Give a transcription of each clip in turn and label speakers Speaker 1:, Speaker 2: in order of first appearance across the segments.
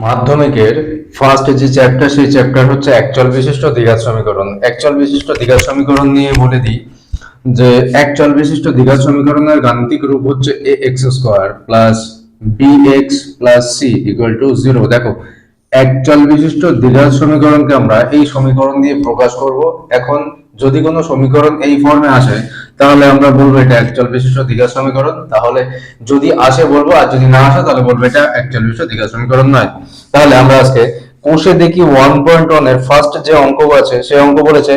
Speaker 1: মাধ্যমিকের ফার্স্ট যে চ্যাপ্টার সেই চ্যাপ্টার হচ্ছে একচল বিশিষ্ট দ্বিঘাত সমীকরণ। একচল বিশিষ্ট দ্বিঘাত সমীকরণ নিয়ে বলে দিই যে একচল বিশিষ্ট দ্বিঘাত সমীকরণের গাণিতিক রূপ হচ্ছে a x square plus b x plus c equal to zero. দেখো, একচল বিশিষ্ট দ্বিঘাত সমীকরণকে আমরা এই সমীকরণ দিয়ে প্রকাশ করব। এখন যদি কোনো সমীকরণ এই ফর্মে আসে তাহলে আমরা বলবো এটা একচল বিশিষ্ট দ্বিঘাত সমীকরণ। তাহলে যদি আসে বলবো, আর যদি না আসে তাহলে বলবো এটা একচল বিশিষ্ট দ্বিঘাত সমীকরণ নয়। তাহলে আমরা আজকে কোষে দেখি 1.1 এর ফার্স্ট যে অঙ্ক আছে সেই অঙ্ক বলেছে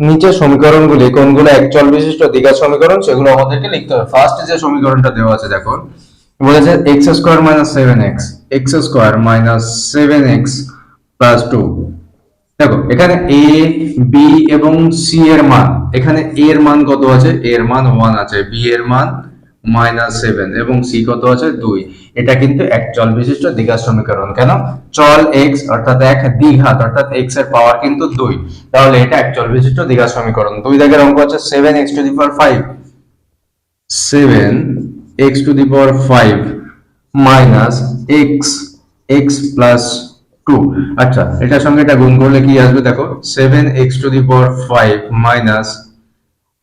Speaker 1: নিচের সমীকরণগুলি কোনগুলো একচল বিশিষ্ট দ্বিঘাত সমীকরণ সেগুলো আমাদেরকে লিখতে হবে। ফার্স্ট যে সমীকরণটা দেওয়া আছে দেখো, বলেছে x square minus seven x plus two. দেখো এখানে এ বি এবং সি এর মান, এখানে এ এর মান কত আছে, এ এর মান 1 আছে, বি এর মান -7 এবং সি কত আছে 2। এটা কিন্তু এক চল বিশিষ্ট দ্বিঘাত সমীকরণ। কেন? চল এক্স অর্থাৎ এক, দ্বিঘাত অর্থাৎ এক্স এর পাওয়ার কিন্তু 2, তাহলে এটা এক চল বিশিষ্ট দ্বিঘাত সমীকরণ। দুই দাগের অঙ্ক আছে 7x to the power 5 minus x plus two. আচ্ছা, এটার সঙ্গে এটা গুণ করলে কি আসবে দেখো, 7x to the power 5 minus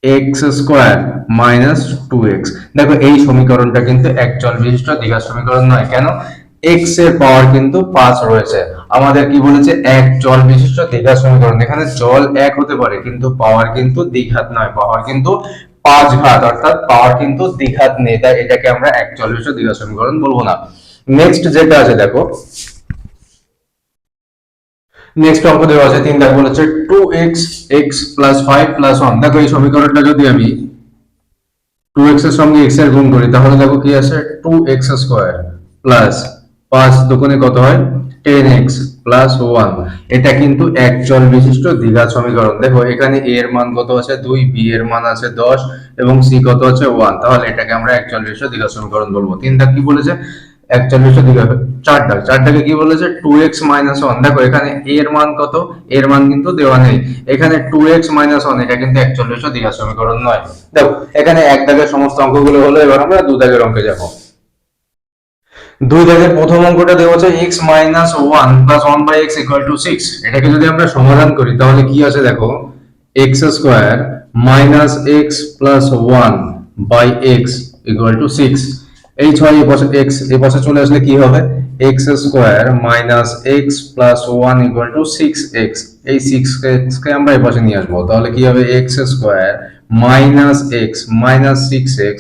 Speaker 1: x square minus 2x। দেখো এই সমীকরণটা কিন্তু একচল বিশিষ্ট দ্বিঘাত সমীকরণ নয়। কেন? এক্স এর পাওয়ার কিন্তু 5 রয়েছে। আমাদের কি বলেছে, এক চল বিশিষ্ট দ্বিঘাত সমীকরণ। এখানে চল এক হতে পারে কিন্তু পাওয়ার কিন্তু দ্বিঘাত নয়, পাওয়ার কিন্তু 5 ঘাত, অর্থাৎ পাওয়ার কিন্তু দ্বিঘাত নেই, তাই এটাকে আমরা এক চল বিশিষ্ট দ্বিঘাত সমীকরণ বলবো না। নেক্সট যেটা আছে দেখো, নেক্সট অঙ্ক দেওয়া আছে 3 দাগ, বলেছে 2x প্লাস 5 প্লাস 1। দেখো এই সমীকরণটা যদি আমি 2x এর সঙ্গে x এর গুণ করি তাহলে দেখো কি আসে, 2x স্কয়ার প্লাস 5 দুগুণে কত হয় 10x প্লাস 1। এটা কিন্তু এক চল বিশিষ্ট দ্বিঘাত সমীকরণ। দেখো এখানে a এর মান কত আছে 2, b এর মান আছে 10 এবং c কত আছে 1, তাহলে এটাকে আমরা এক চল বিশিষ্ট দ্বিঘাত সমীকরণ বলবো। তিন দাগ কি বলেছে, এক চল বিশিষ্ট দ্বিঘাত। চার দাগে কি বলেছে 2x মাইনাস 1। দেখো এখানে a এর মান কত, এর মান কিন্তু দেওয়া নেই, এখানে 2x মাইনাস 1, এটা কিন্তু এক চল বিশিষ্ট দ্বিঘাত সমীকরণ নয়। দেখো এখানে এক দাগের সমস্ত অঙ্কগুলো হলো, এবার আমরা দু দাগের অঙ্কে যাব। দুই দাগের প্রথম অঙ্কটা দেওয়া আছে x minus 1 plus 1 by x equal to 6। এটাকে যদি আমরা সমাধান করি তাহলে কি আছে দেখো, x square minus x plus 1 by x equal to 6। এই 6 এ পাশে x এ পাশে চলে আসলে কি হবে, x square minus x plus 1 equal to 6x। এই 6x কে আমরা এই পাশে নিয়ে আসবো, তাহলে কি হবে x square minus x minus 6x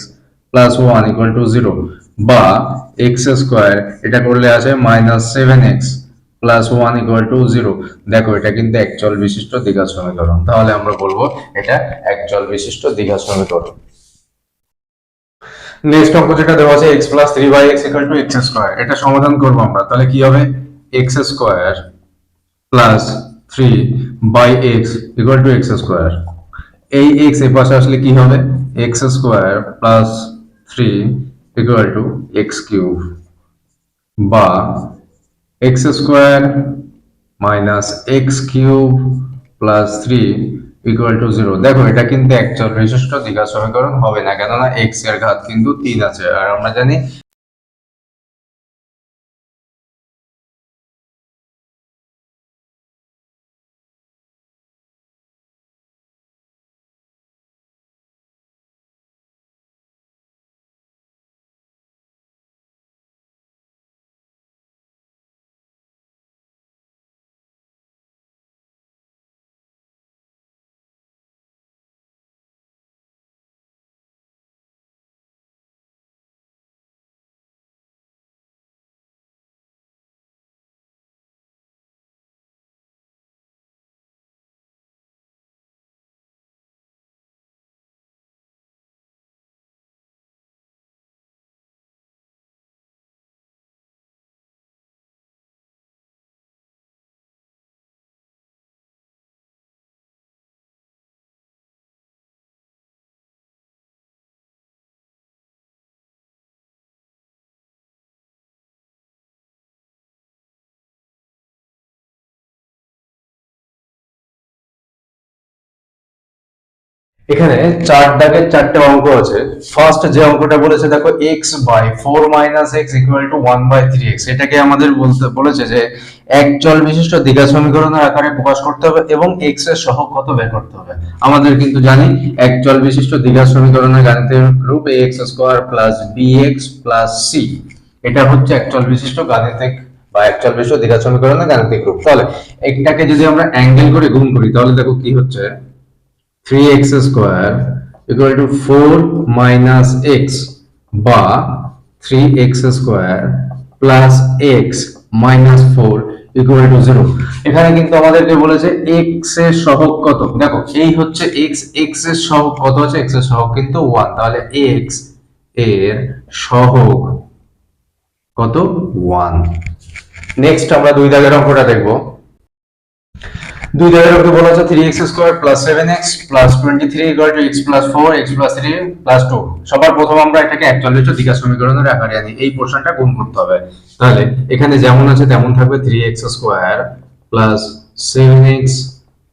Speaker 1: plus 1 equal to 0, বা এক্স স্কোয়ার এটা করলে আছে -7x প্লাস 1 ইকুয়াল টু 0। দেখো এটা কিন্তু একচল বিশিষ্ট দ্বিঘাত সমীকরণ, তাহলে আমরা বলবো এটা একচল বিশিষ্ট দ্বিঘাত সমীকরণ। নেক্সট অঙ্ক যেটা দেওয়া আছে x plus 3 equal to x square, এটা সমাধান করব আমরা, তাহলে কি হবে x square plus 3 equal to x square. এই x এর পাশে আসলে কি হবে, x square plus 3 equal to x cube, বা x square minus x cube plus 3 equal to 0। দেখো এটা কিন্তু একচল বিশিষ্ট দ্বিঘাত সমীকরণ হবে না, কেননা x এর ঘাত কিন্তু 3 আছে, আর আমরা জানি এখানে 4 দাগের 4টে অঙ্ক আছে। ফার্স্ট যে অঙ্কটা বলেছে দেখো x by 4 minus x equal to 1 by 3x, এটাকে আমাদের বলেছে যে এক চল বিশিষ্ট দ্বিঘাত সমীকরণের আকারে প্রকাশ করতে হবে এবং x এর সহগ কত বের করতে হবে। আমাদের কিন্তু জানি এক চল বিশিষ্ট দ্বিঘাত সমীকরণের গাণিতিক রূপ ax square plus bx plus c, এটা হচ্ছে এক চল বিশিষ্ট গাণিতিক বা এক চল বিশিষ্ট দ্বিঘাত সমীকরণের গাণিতিক রূপ। তাহলে এটাকে যদি আমরা অ্যাঙ্গেল করে গুণ করি তাহলে দেখো কি হচ্ছে, 3x square equal to 4 minus x বা 3x square plus x minus 4 equal to 0। এখানে কিন্তু আমাদেরকে বলেছে x এর সহগ কত। দেখো এই হচ্ছে x, x এর সহগ কত আছে, x এর সহগ কিন্তু 1, তাহলে x এর সহগ কত 1। নেক্সট আমরা দুই দাগের অঙ্কটা দেখবো। দুই দাগের অঙ্কে বলা আছে 3x square plus 7x plus 23 equal to x plus 4 x plus 3 plus 2। সবার প্রথম আমরা এটাকে এক চল বিশিষ্ট দ্বিঘাত সমীকরণের আকারে আনি, এই পোরশনটা গুণ করতে হবে। তাহলে এখানে যেমন আছে তেমন থাকবে 3x square plus 7x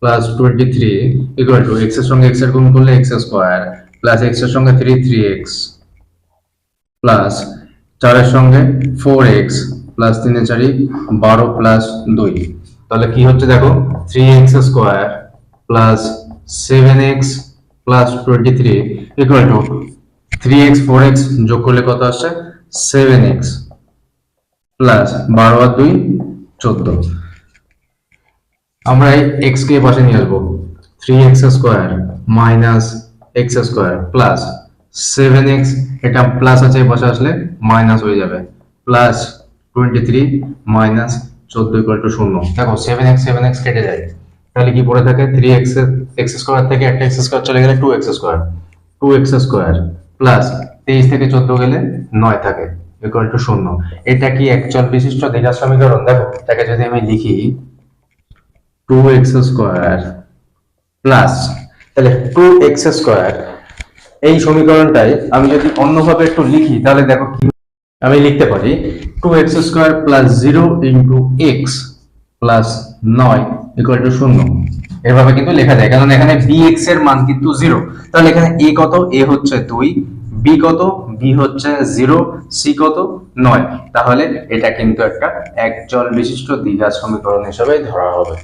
Speaker 1: plus 23 equal to x এর সঙ্গে x এর গুণ করলে x স্কয়ার প্লাস x এর সঙ্গে 3x প্লাস 4 এর সঙ্গে 4x প্লাস 3 এর 4 12 প্লাস 2। তাহলে কি হচ্ছে দেখো, 3x square plus 7x plus 23 equal to 3x 4x যোগ করলে কত আসছে 7x প্লাস 12 আর 2 14। আমরা এই x কে পাশে নিয়ে আসবো, 3x square minus x square plus 7x, এটা প্লাস আছে এই পাশে আসলে মাইনাস হয়ে যাবে, প্লাস 23 মাইনাস 14 ইকুয়াল টু 0। দেখো 7x কেটে যায়, তাহলে কি পড়ে থাকে 3x x স্কয়ার থেকে একটা x স্কয়ার চলে গেলে 2x square, 2x square plus 23 থেকে 14 গেলে 9 থাকে ইকুয়াল টু 0। এটা কি এক চল বিশিষ্ট দ্বিঘাত সমীকরণ। দেখো এটাকে যদি আমি লিখি 2x স্কয়ার প্লাস, তাহলে 2x স্কয়ার, এই সমীকরণটাই আমি যদি অন্যভাবে একটু লিখি তাহলে দেখো কি আমি লিখতে পারি 2x square plus 0 into x plus 9 equal to 0। এভাবে কিন্তু লেখা যায়, কারণ এখানে bx এর মান কিন্তু 0। তাহলে এখানে a কত, a হচ্ছে 2, b কত, b হচ্ছে 0, c কত 9। তাহলে এটা কিন্তু একটা এক চল বিশিষ্ট দ্বিঘাত সমীকরণ হিসেবে ধরা হবে।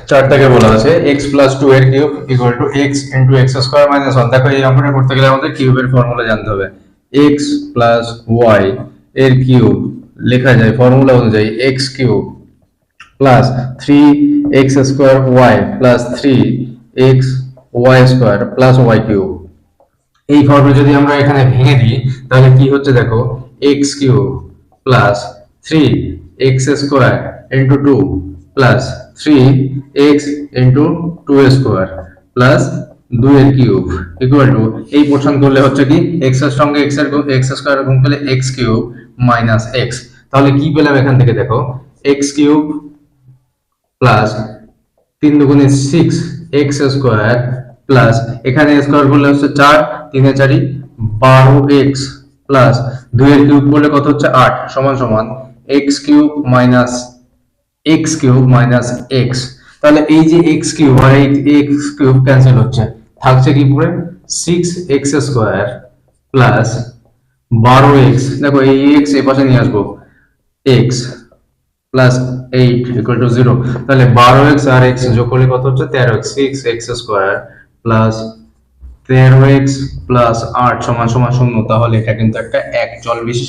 Speaker 1: 4 থেকে বলা আছে x প্লাস 2 এর cube equal to x into x square minus 1। দেখো এই অঙ্কটা করতে গেলে আমাদের কিউবের ফর্মুলা জানতে হবে। x প্লাস y এর কিউব লেখা যায় ফর্মুলা অনুযায়ী x cube plus 3x square y plus 3x y square plus y cube. এই ফর্মুলা যদি আমরা এখানে ভেঙে দিই তাহলে কি হচ্ছে দেখো, x cube plus 3x square into 2 plus 3x into 2 square plus 2 এর কিউব ইকুয়াল টু, এই পোরশন করলে হচ্ছে কি x এর সঙ্গে x স্কয়ার গুণ করলে x কিউব মাইনাস x। তাহলে কি পেলাম এখান থেকে দেখো, x কিউব প্লাস 3 দুগুণে 6x স্কয়ার প্লাস এখানে স্কয়ার করলে হচ্ছে 4, 3 এ 4 12x প্লাস 2 এর কিউব করলে কত হচ্ছে 8 সমান সমান x cube minus x cube minus x। তাহলে এই যে x কিউব আর এই x কিউব ক্যান্সেল হচ্ছে, থাকছে কি পুরো 6x স্কয়ার প্লাস 12x। দেখো এই x এই পাশে নিয়ে আসবো, x প্লাস 8 ইকুয়াল টু 0। তাহলে 12x আর x যোগ করলে কত হচ্ছে 13x, 6x square plus 13x plus 8 সমান সমান 0। তাহলে এটা কিন্তু একটা এক চল বিশিষ্ট